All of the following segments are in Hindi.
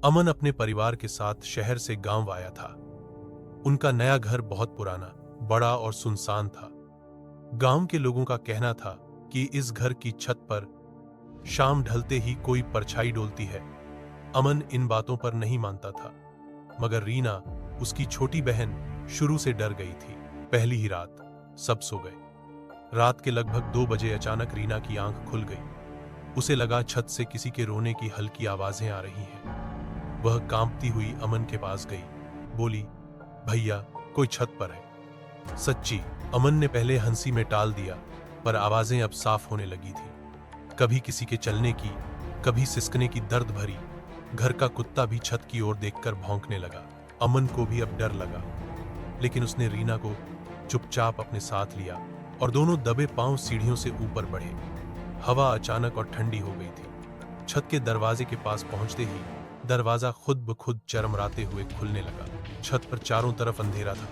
अमन अपने परिवार के साथ शहर से गांव आया था। उनका नया घर बहुत पुराना, बड़ा और सुनसान था। गांव के लोगों का कहना था कि इस घर की छत पर शाम ढलते ही कोई परछाई डोलती है। अमन इन बातों पर नहीं मानता था, मगर रीना, उसकी छोटी बहन, शुरू से डर गई थी। पहली ही रात सब सो गए। रात के लगभग 2 बजे अचानक रीना की आंख खुल गई। उसे लगा छत से किसी के रोने की हल्की आवाजें आ रही हैं। वह कांपती हुई अमन के पास गई, बोली, भैया, कोई छत पर है। सच्ची। अमन ने पहले हंसी में टाल दिया, पर आवाजें अब साफ होने लगी थी। कभी किसी के चलने की, कभी सिसकने की दर्द भरी। घर का कुत्ता भी छत की ओर देखकर भौंकने लगा। अमन को भी अब डर लगा, लेकिन उसने रीना को चुपचाप अपने साथ लिया और दोनों दबे पांव सीढ़ियों से ऊपर बढ़े। हवा अचानक और ठंडी हो गई थी। छत के दरवाजे के पास पहुंचते ही दरवाजा खुद ब खुद चरमराते हुए खुलने लगा। छत पर चारों तरफ अंधेरा था।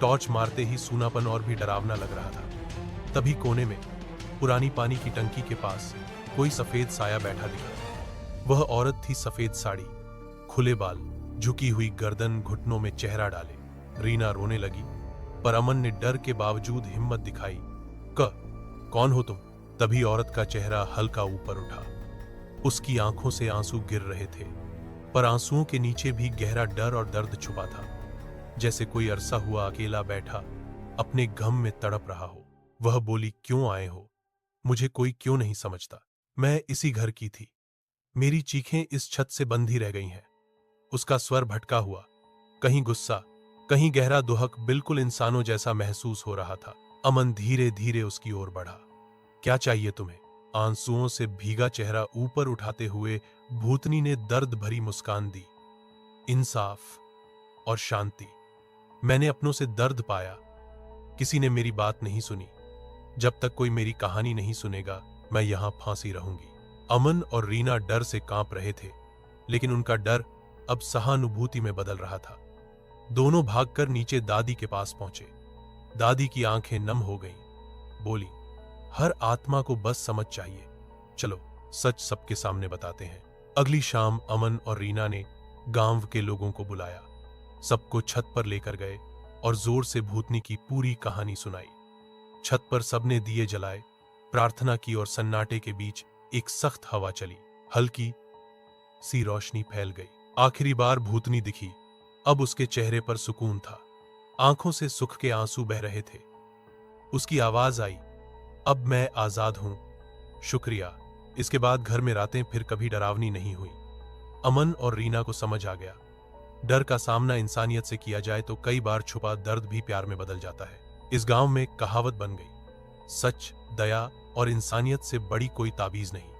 टॉर्च मारते ही सूनापन और भी डरावना लग रहा था। तभी कोने में पुरानी पानी की टंकी के पास कोई सफेद साया बैठा दिखा। वह औरत थी, सफेद साड़ी, खुले बाल, झुकी हुई गर्दन, घुटनों में चेहरा डाले। रीना रोने लगी, पर अमन ने डर के बावजूद हिम्मत दिखाई। कौन हो तुम? तभी औरत का चेहरा हल्का ऊपर उठा। उसकी आंखों से आंसू गिर रहे थे, पर आंसुओं के नीचे भी गहरा डर और दर्द छुपा था, जैसे कोई अरसा हुआ अकेला बैठा अपने गम में तड़प रहा हो। वह बोली, क्यों आए हो? मुझे कोई क्यों नहीं समझता? मैं इसी घर की थी। मेरी चीखें इस छत से बंधी रह गई हैं। उसका स्वर भटका हुआ, कहीं गुस्सा, कहीं गहरा दुहक, बिल्कुल इंसानों जैसा महसूस हो रहा था। अमन धीरे धीरे उसकी ओर बढ़ा। क्या चाहिए तुम्हें? आंसुओं से भीगा चेहरा ऊपर उठाते हुए भूतनी ने दर्द भरी मुस्कान दी। इंसाफ और शांति। मैंने अपनों से दर्द पाया। किसी ने मेरी बात नहीं सुनी। जब तक कोई मेरी कहानी नहीं सुनेगा, मैं यहां फांसी रहूंगी। अमन और रीना डर से कांप रहे थे, लेकिन उनका डर अब सहानुभूति में बदल रहा था। दोनों भागकर नीचे दादी के पास पहुंचे। दादी की आंखें नम हो गईं। बोली, हर आत्मा को बस समझ चाहिए। चलो सच सबके सामने बताते हैं। अगली शाम अमन और रीना ने गांव के लोगों को बुलाया। सबको छत पर लेकर गए और जोर से भूतनी की पूरी कहानी सुनाई। छत पर सबने दिए जलाए, प्रार्थना की और सन्नाटे के बीच एक सख्त हवा चली। हल्की सी रोशनी फैल गई। आखिरी बार भूतनी दिखी। अब उसके चेहरे पर सुकून था। आंखों से सुख के आंसू बह रहे थे। उसकी आवाज आई, अब मैं आजाद हूं, शुक्रिया। इसके बाद घर में रातें फिर कभी डरावनी नहीं हुई। अमन और रीना को समझ आ गया, डर का सामना इंसानियत से किया जाए तो कई बार छुपा दर्द भी प्यार में बदल जाता है। इस गांव में कहावत बन गई, सच, दया और इंसानियत से बड़ी कोई ताबीज नहीं।